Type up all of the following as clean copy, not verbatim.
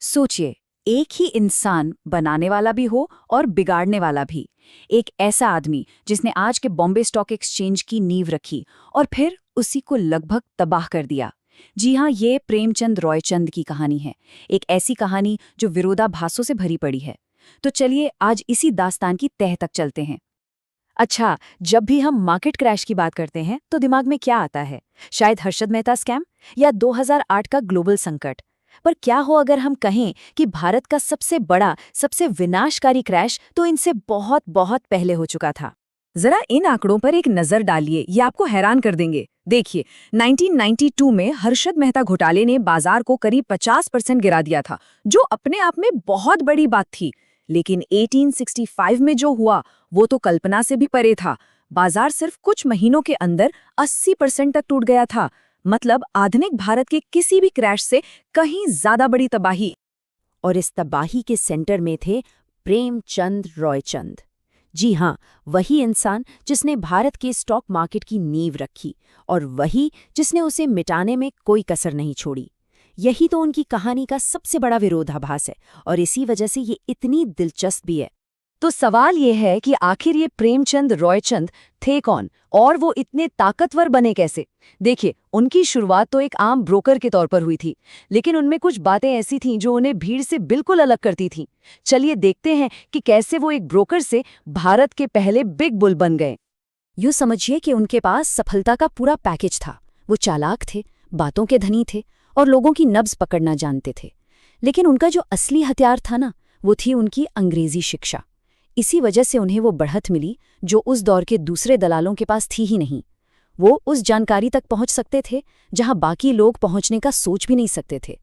सोचिए, एक ही इंसान बनाने वाला भी हो और बिगाड़ने वाला भी। एक ऐसा आदमी जिसने आज के बॉम्बे स्टॉक एक्सचेंज की नींव रखी और फिर उसी को लगभग तबाह कर दिया। जी हाँ, ये प्रेमचंद रॉयचंद की कहानी है। एक ऐसी कहानी जो विरोधाभासों से भरी पड़ी है। तो चलिए आज इसी दास्तान की तह तक चलते हैं। अच्छा, जब भी हम मार्केट क्रैश की बात करते हैं तो दिमाग में क्या आता है? शायद हर्षद मेहता स्कैम या 2008 का ग्लोबल संकट। पर क्या हो अगर हम कहें कि भारत का सबसे बड़ा, सबसे विनाशकारी क्रैश तो इनसे बहुत बहुत पहले हो चुका था। जरा इन आंकड़ों पर एक नजर डालिए, ये आपको हैरान कर देंगे। देखिए, 1992 में हर्षद मेहता घोटाले ने बाजार को करीब 50% गिरा दिया था, जो अपने आप में बहुत बड़ी बात थी। लेकिन 1865 में जो हुआ वो तो कल्पना से भी परे था। बाजार सिर्फ कुछ महीनों के अंदर 80% तक टूट गया था। मतलब आधुनिक भारत के किसी भी क्रैश से कहीं ज्यादा बड़ी तबाही। और इस तबाही के सेंटर में थे प्रेमचंद रॉयचंद। जी हाँ, वही इंसान जिसने भारत के स्टॉक मार्केट की नींव रखी और वही जिसने उसे मिटाने में कोई कसर नहीं छोड़ी। यही तो उनकी कहानी का सबसे बड़ा विरोधाभास है और इसी वजह से ये इतनी दिलचस्प भी है। तो सवाल ये है कि आखिर ये प्रेमचंद रॉयचंद थे कौन और वो इतने ताकतवर बने कैसे? देखिए, उनकी शुरुआत तो एक आम ब्रोकर के तौर पर हुई थी, लेकिन उनमें कुछ बातें ऐसी थीं जो उन्हें भीड़ से बिल्कुल अलग करती थीं। चलिए देखते हैं कि कैसे वो एक ब्रोकर से भारत के पहले बिग बुल बन गए। यूँ समझिए कि उनके पास सफलता का पूरा पैकेज था। वो चालाक थे, बातों के धनी थे और लोगों की नब्ज पकड़ना जानते थे। लेकिन उनका जो असली हथियार था ना, वो थी उनकी अंग्रेजी शिक्षा। इसी वजह से उन्हें वो बढ़त मिली जो उस दौर के दूसरे दलालों के पास थी ही नहीं। वो उस जानकारी तक पहुंच सकते थे जहां बाकी लोग पहुंचने का सोच भी नहीं सकते थे।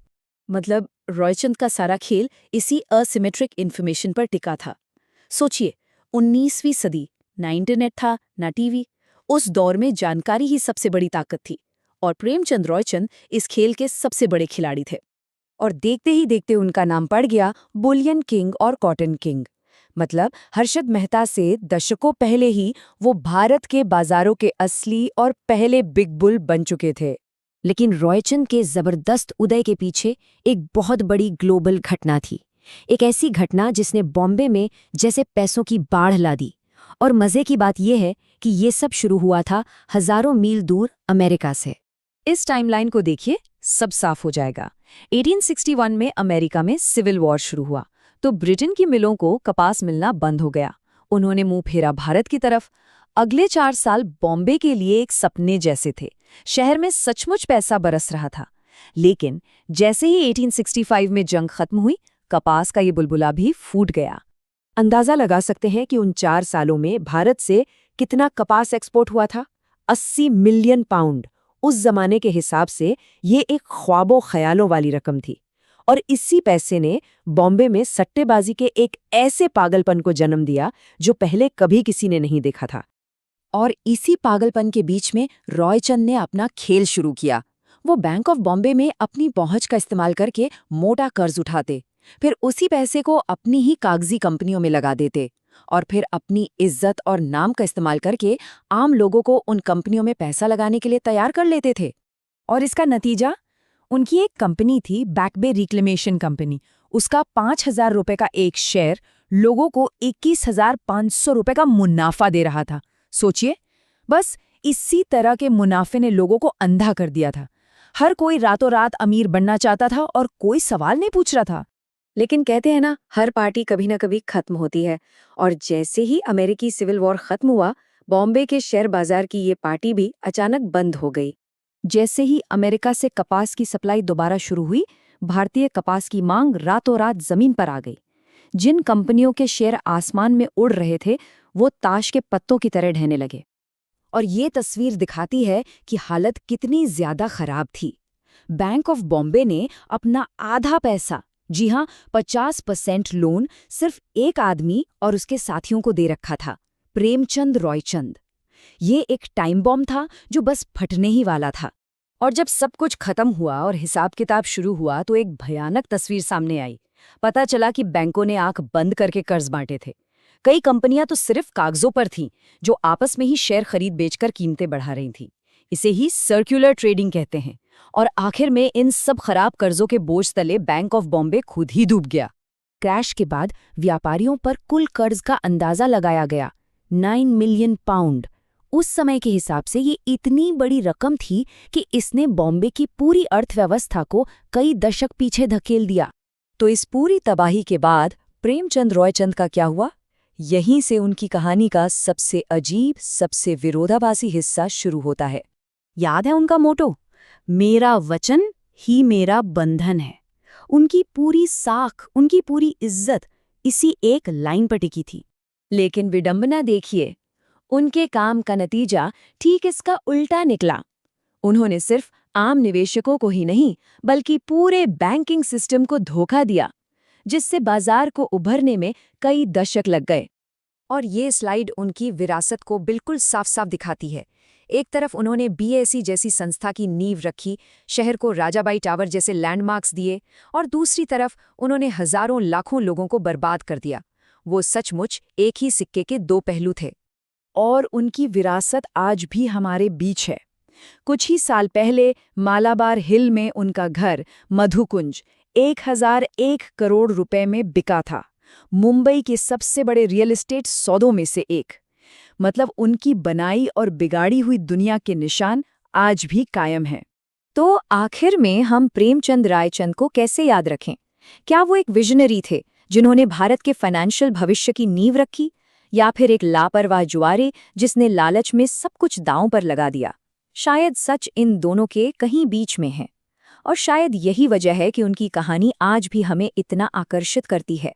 मतलब रॉयचंद का सारा खेल इसी असिमेट्रिक इन्फॉर्मेशन पर टिका था। सोचिए, 19वीं सदी, ना इंटरनेट था ना टीवी। उस दौर में जानकारी ही सबसे बड़ी ताकत थी और प्रेमचंद रॉयचंद इस खेल के सबसे बड़े खिलाड़ी थे। और देखते ही देखते उनका नाम पड़ गया बुलियन किंग और कॉटन किंग। मतलब हर्षद मेहता से दशकों पहले ही वो भारत के बाजारों के असली और पहले बिग बुल बन चुके थे। लेकिन रॉयचंद के जबरदस्त उदय के पीछे एक बहुत बड़ी ग्लोबल घटना थी। एक ऐसी घटना जिसने बॉम्बे में जैसे पैसों की बाढ़ ला दी। और मजे की बात यह है कि ये सब शुरू हुआ था हजारों मील दूर अमेरिका से। इस टाइमलाइन को देखिए, सब साफ हो जाएगा। 1861 में अमेरिका में सिविल वॉर शुरू हुआ तो ब्रिटेन की मिलों को कपास मिलना बंद हो गया। उन्होंने मुंह फेरा भारत की तरफ। अगले 4 साल बॉम्बे के लिए एक सपने जैसे थे। शहर में सचमुच पैसा बरस रहा था। लेकिन जैसे ही 1865 में जंग खत्म हुई, कपास का ये बुलबुला भी फूट गया। अंदाजा लगा सकते हैं कि उन 4 सालों में भारत से कितना कपास एक्सपोर्ट हुआ था? 80 मिलियन पाउंड। उस जमाने के हिसाब से ये एक ख्वाबों ख्यालों वाली रकम थी। और इसी पैसे ने बॉम्बे में सट्टेबाजी के एक ऐसे पागलपन को जन्म दिया जो पहले कभी किसी ने नहीं देखा था। और इसी पागलपन के बीच में रॉयचंद ने अपना खेल शुरू किया। वो बैंक ऑफ बॉम्बे में अपनी पहुंच का इस्तेमाल करके मोटा कर्ज उठाते, फिर उसी पैसे को अपनी ही कागजी कंपनियों में लगा देते और फिर अपनी इज्जत और नाम का इस्तेमाल करके आम लोगों को उन कंपनियों में पैसा लगाने के लिए तैयार कर लेते थे। और इसका नतीजा, उनकी एक कंपनी थी बैक बे रिक्लेमेशन कंपनी। उसका 5,000 रुपए का एक शेयर लोगों को 21,500 रुपए का मुनाफा दे रहा था। सोचिए, बस इसी तरह के मुनाफे ने लोगों को अंधा कर दिया था। हर कोई रातों रात अमीर बनना चाहता था और कोई सवाल नहीं पूछ रहा था। लेकिन कहते हैं ना, हर पार्टी कभी ना कभी खत्म होती है। और जैसे ही अमेरिकी सिविल वॉर खत्म हुआ, बॉम्बे के शेयर बाजार की ये पार्टी भी अचानक बंद हो गई। जैसे ही अमेरिका से कपास की सप्लाई दोबारा शुरू हुई, भारतीय कपास की मांग रातों रात जमीन पर आ गई। जिन कंपनियों के शेयर आसमान में उड़ रहे थे, वो ताश के पत्तों की तरह ढहने लगे। और ये तस्वीर दिखाती है कि हालत कितनी ज्यादा खराब थी। बैंक ऑफ बॉम्बे ने अपना आधा पैसा, जी हाँ 50% लोन, सिर्फ एक आदमी और उसके साथियों को दे रखा था, प्रेमचंद रॉयचंद। ये एक टाइम बॉम्ब था जो बस फटने ही वाला था। और जब सब कुछ खत्म हुआ और हिसाब किताब शुरू हुआ तो एक भयानक तस्वीर सामने आई। पता चला कि बैंकों ने आंख बंद करके कर्ज बांटे थे। कई कंपनियां तो सिर्फ कागजों पर थीं, जो आपस में ही शेयर खरीद बेचकर कीमतें बढ़ा रही थीं। इसे ही सर्कुलर ट्रेडिंग कहते हैं। और आखिर में इन सब खराब कर्जों के बोझ तले बैंक ऑफ बॉम्बे खुद ही डूब गया। क्रैश के बाद व्यापारियों पर कुल कर्ज का अंदाजा लगाया गया 9 मिलियन पाउंड। उस समय के हिसाब से ये इतनी बड़ी रकम थी कि इसने बॉम्बे की पूरी अर्थव्यवस्था को कई दशक पीछे धकेल दिया। तो इस पूरी तबाही के बाद प्रेमचंद रॉयचंद का क्या हुआ? यहीं से उनकी कहानी का सबसे अजीब, सबसे विरोधाभासी हिस्सा शुरू होता है। याद है उनका मोटो, मेरा वचन ही मेरा बंधन है। उनकी पूरी साख, उनकी पूरी इज्जत इसी एक लाइन पर टिकी थी। लेकिन विडंबना देखिए, उनके काम का नतीजा ठीक इसका उल्टा निकला। उन्होंने सिर्फ आम निवेशकों को ही नहीं, बल्कि पूरे बैंकिंग सिस्टम को धोखा दिया, जिससे बाजार को उभरने में कई दशक लग गए। और ये स्लाइड उनकी विरासत को बिल्कुल साफ साफ दिखाती है। एक तरफ उन्होंने बीएसी जैसी संस्था की नींव रखी, शहर को राजाबाई टावर जैसे लैंडमार्क्स दिए, और दूसरी तरफ उन्होंने हजारों लाखों लोगों को बर्बाद कर दिया। वो सचमुच एक ही सिक्के के दो पहलू थे। और उनकी विरासत आज भी हमारे बीच है। कुछ ही साल पहले मालाबार हिल में उनका घर मधुकुंज 1001 करोड़ रुपए में बिका था, मुंबई के सबसे बड़े रियल एस्टेट सौदों में से एक। मतलब उनकी बनाई और बिगाड़ी हुई दुनिया के निशान आज भी कायम हैं। तो आखिर में हम प्रेमचंद रायचंद को कैसे याद रखें? क्या वो एक विजनरी थे जिन्होंने भारत के फाइनेंशियल भविष्य की नींव रखी, या फिर एक लापरवाह जुआरी जिसने लालच में सब कुछ दांव पर लगा दिया? शायद सच इन दोनों के कहीं बीच में है। और शायद यही वजह है कि उनकी कहानी आज भी हमें इतना आकर्षित करती है।